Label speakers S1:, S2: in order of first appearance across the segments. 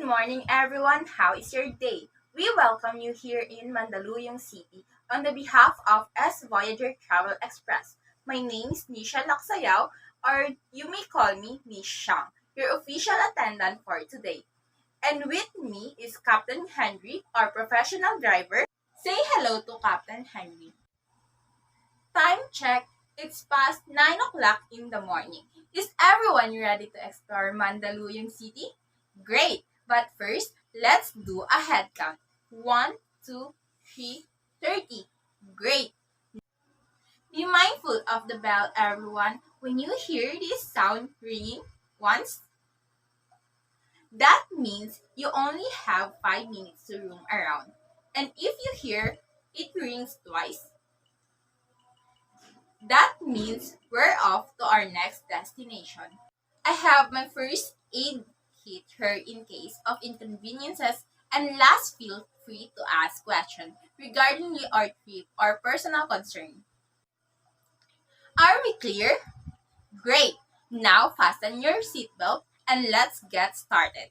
S1: morning, everyone. How is your day? We welcome you here in Mandaluyong City on the behalf of S Voyager Travel Express. My name is Nisha Laksayaw, or you may call me Miss Shang, your official attendant for today. And with me is Captain Henry, our professional driver. Say hello to Captain Henry. Time check. It's past 9 o'clock in the morning. Is everyone ready to explore Mandaluyong City? Great! But first, let's do a head count. 1, 2, 3, 30. Great! Be mindful of the bell, everyone. When you hear this sound ringing once, that means you only have 5 minutes to roam around. And if you hear it rings twice, that means we're off to our next destination. I have my first aid kit here in case of inconveniences, and last feel free to ask questions regarding our trip or personal concern. Are we clear? Great! Now fasten your seatbelt and let's get started.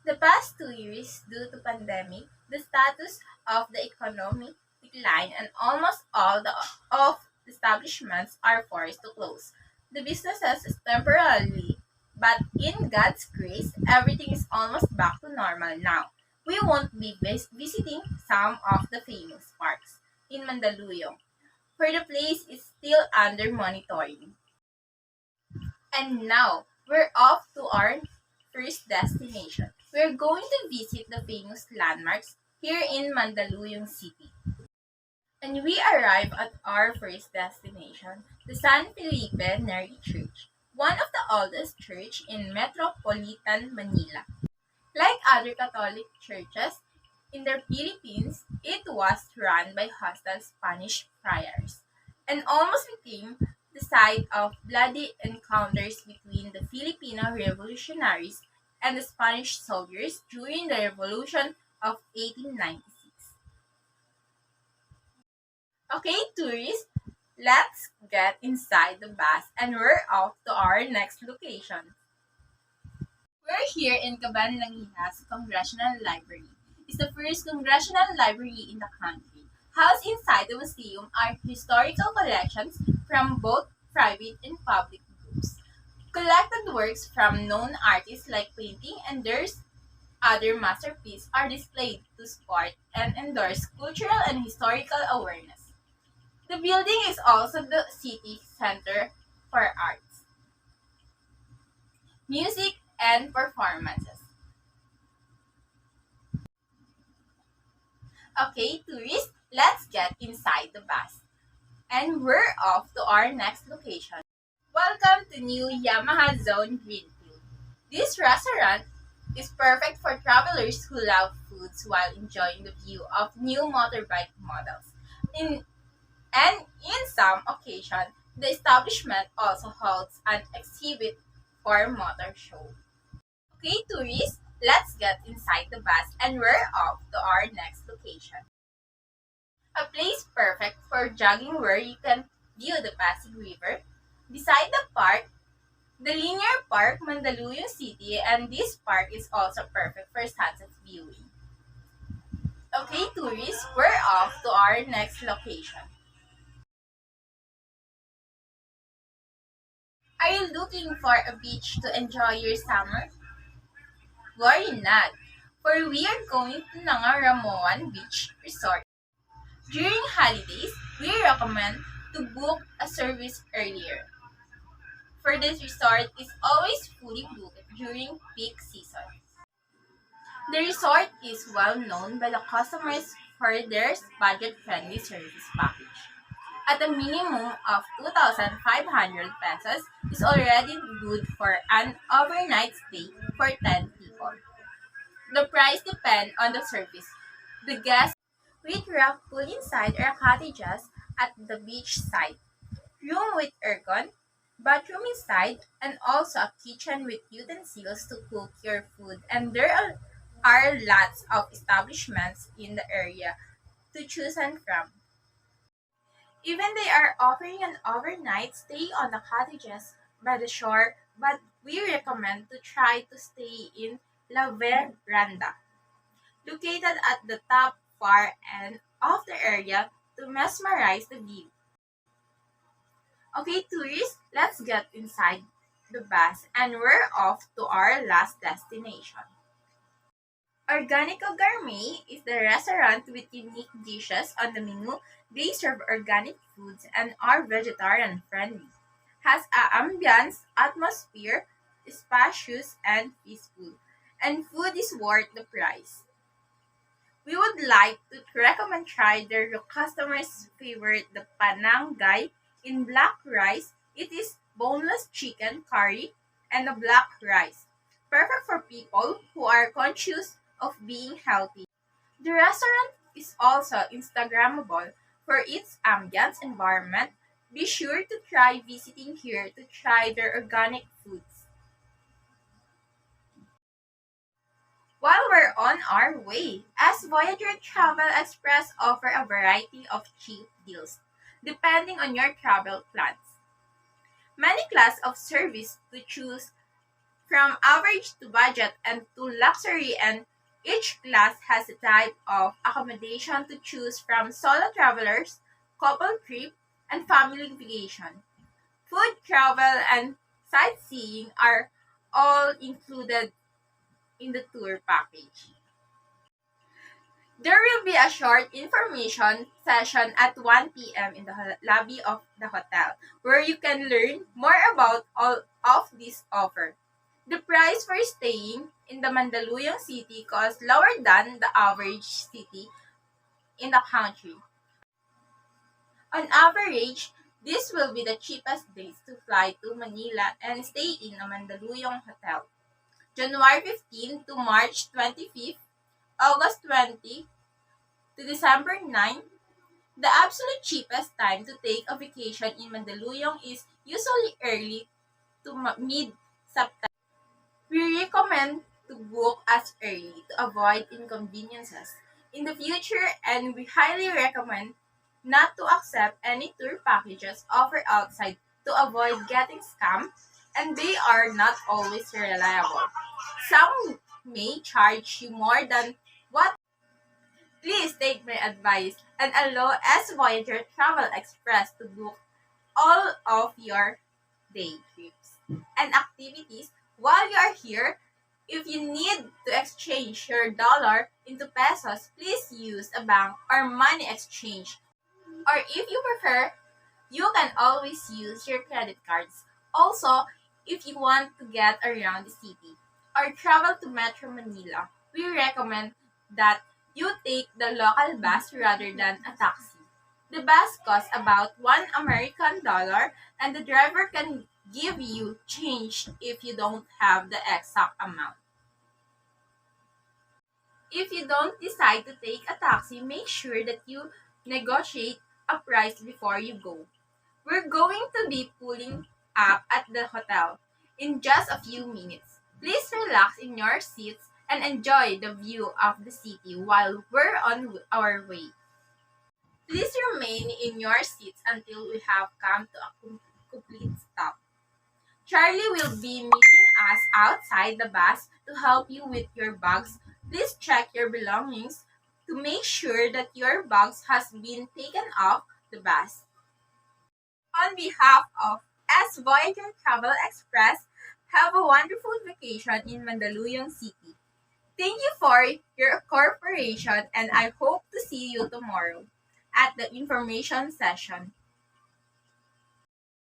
S1: The past 2 years, due to pandemic, the status of the economy declined and almost all of the establishments are forced to close. The businesses is temporarily, but in God's grace, everything is almost back to normal now. We won't be visiting some of the famous parks in Mandaluyong, where the place is still under monitoring. And now, we're off to our first destination. We're going to visit the famous landmarks here in Mandaluyong City. And we arrive at our first destination, the San Felipe Neri Church, one of the oldest church in metropolitan Manila. Like other Catholic churches in the Philippines, it was run by hostile Spanish friars and almost became the site of bloody encounters between the Filipino revolutionaries and the Spanish soldiers during the Revolution of 1896. Okay, tourists, let's get inside the bus and we're off to our next location. We're here in Cabanlanguinas Congressional Library. It's the first congressional library in the country. Housed inside the museum are historical collections from both private and public groups. Collected works from known artists like painting and their other masterpieces are displayed to support and endorse cultural and historical awareness. The building is also the city center for arts, music, and performances. Okay, tourists, let's get inside the bus. And we're off to our next location. Welcome to New Yamaha Zone Greenfield. This restaurant is perfect for travelers who love foods while enjoying the view of new motorbike models. In, and in some occasions, the establishment also holds an exhibit for motor show. Okay, tourists, let's get inside the bus and we're off to our next location. A place perfect for jogging where you can view the Pasig River. Beside the park, the linear park Mandaluyong City, and this park is also perfect for sunset viewing. Okay, tourists, we're off to our next location. Are you looking for a beach to enjoy your summer? Worry not, for we are going to Nangaramoan Beach Resort. During holidays, we recommend to book a service earlier, for this resort is always fully booked during peak season. The resort is well known by the customers for their budget-friendly service package. At a minimum of 2,500 pesos is already good for an overnight stay for 10 people. The price depends on the service. The guests with rock pool inside or cottages at the beach side, room with aircon, bathroom inside, and also a kitchen with utensils to cook your food. And there are lots of establishments in the area to choose from. Even they are offering an overnight stay on the cottages by the shore, but we recommend to try to stay in La Veranda, located at the top far end of the area to mesmerize the view. Okay, tourists, let's get inside the bus and we're off to our last destination. Organico Gourmet is the restaurant with unique dishes on the menu. They serve organic foods and are vegetarian friendly. Has a ambience, atmosphere, spacious and peaceful. And food is worth the price. We would like to recommend try their customers' favorite, the panangay in black rice. It is boneless chicken curry and a black rice, perfect for people who are conscious of being healthy. The restaurant is also Instagrammable for its ambience environment. Be sure to try visiting here to try their organic foods. While we're on our way, as Voyager Travel Express offer a variety of cheap deals depending on your travel plans. Many class of service to choose from average to budget and to luxury, and each class has a type of accommodation to choose from: solo travelers, couple trip, and family vacation. Food, travel, and sightseeing are all included in the tour package. There will be a short information session at 1 p.m. in the lobby of the hotel where you can learn more about all of this offer. The price for staying in the Mandaluyong city costs lower than the average city in the country. On average, this will be the cheapest days to fly to Manila and stay in a Mandaluyong hotel. January 15 to March 25th, August 20 to December 9. The absolute cheapest time to take a vacation in Mandaluyong is usually early to mid-September. We recommend to book as early to avoid inconveniences in the future, and we highly recommend not to accept any tour packages offered outside to avoid getting scammed, and they are not always reliable. Some may charge you more than what. Please take my advice and allow S Voyager Travel Express to book all of your day trips and activities while you are here. If you need to exchange your dollar into pesos, please use a bank or money exchange. Or if you prefer, you can always use your credit cards. Also, if you want to get around the city or travel to Metro Manila, we recommend that you take the local bus rather than a taxi. The bus costs about $1 American, and the driver can give you change if you don't have the exact amount. If you don't decide to take a taxi, make sure that you negotiate a price before you go. We're going to be pulling up at the hotel in just a few minutes. Please relax in your seats and enjoy the view of the city while we're on our way. Please remain in your seats until we have come to a complete stop. Charlie will be meeting us outside the bus to help you with your bags. Please check your belongings to make sure that your bags has been taken off the bus. On behalf of S Voyager Travel Express, have a wonderful vacation in Mandaluyong City. Thank you for your cooperation, and I hope to see you tomorrow at the information session.